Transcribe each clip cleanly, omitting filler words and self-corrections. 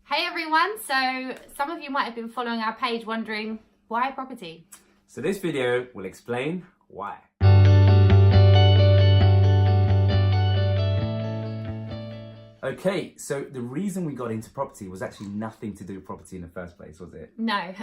Hey everyone, so some of you might have been following our page wondering, why property? So this video will explain why. Okay, so the reason we got into property was actually nothing to do with property in the first place, was it? No,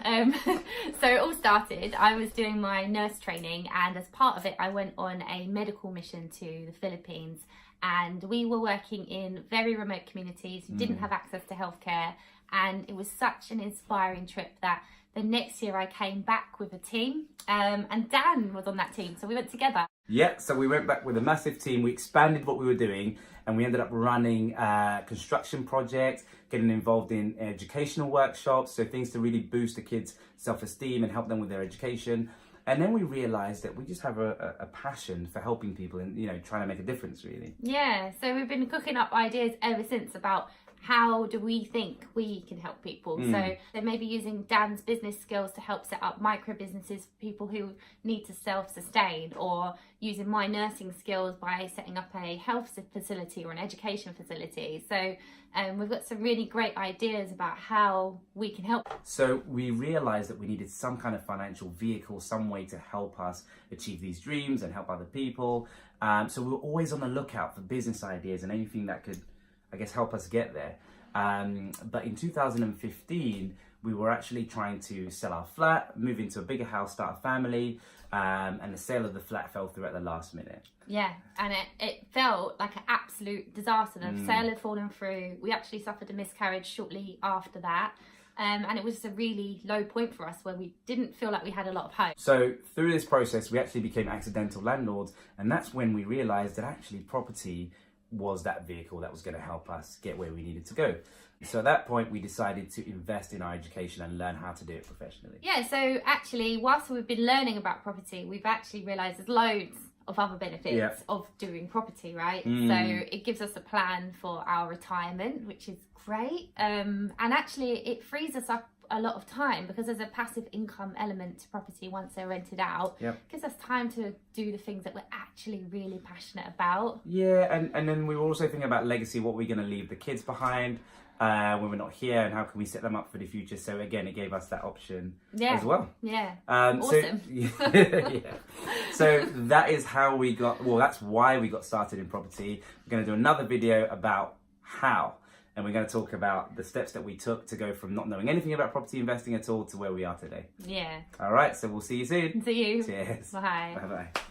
so it all started, I was doing my nurse training, and as part of it I went on a medical mission to the Philippines, and we were working in very remote communities who didn't have access to healthcare, and it was such an inspiring trip that the next year I came back with a team, and Dan was on that team, so we went together. Yeah, so we went back with a massive team, we expanded what we were doing, and we ended up running construction projects, getting involved in educational workshops, so things to really boost the kids' self-esteem and help them with their education. And then we realised that we just have a passion for helping people and, you know, trying to make a difference, really. Yeah, so we've been cooking up ideas ever since about how do we think we can help people. So they may be using Dan's business skills to help set up micro businesses for people who need to self-sustain, or using my nursing skills by setting up a health facility or an education facility. So we've got some really great ideas about how we can help. So we realised that we needed some kind of financial vehicle, some way to help us achieve these dreams and help other people. So we were always on the lookout for business ideas and anything that could, I guess, help us get there. But in 2015, we were actually trying to sell our flat, move into a bigger house, start a family, and the sale of the flat fell through at the last minute. Yeah, and it felt like an absolute disaster. The sale had fallen through. We actually suffered a miscarriage shortly after that. And it was a really low point for us where we didn't feel like we had a lot of hope. So through this process, we actually became accidental landlords, and that's when we realised that actually property was that vehicle that was going to help us get where we needed to go. So at that point, we decided to invest in our education and learn how to do it professionally. Yeah, so actually, whilst we've been learning about property, we've actually realised there's loads of other benefits of doing property, right? So it gives us a plan for our retirement, which is great. And actually, it frees us up a lot of time because there's a passive income element to property once they're rented out. Gives us time to do the things that we're actually really passionate about. Yeah, and then we were also thinking about legacy, what we're going to leave the kids behind when we're not here, and how can we set them up for the future. So again, it gave us that option as well. Yeah, awesome. So that is how we got, well, that's why we got started in property. We're going to do another video about how. And we're going to talk about the steps that we took to go from not knowing anything about property investing at all to where we are today. Yeah. All right, so we'll see you soon. See you. Cheers. Bye. Bye-bye.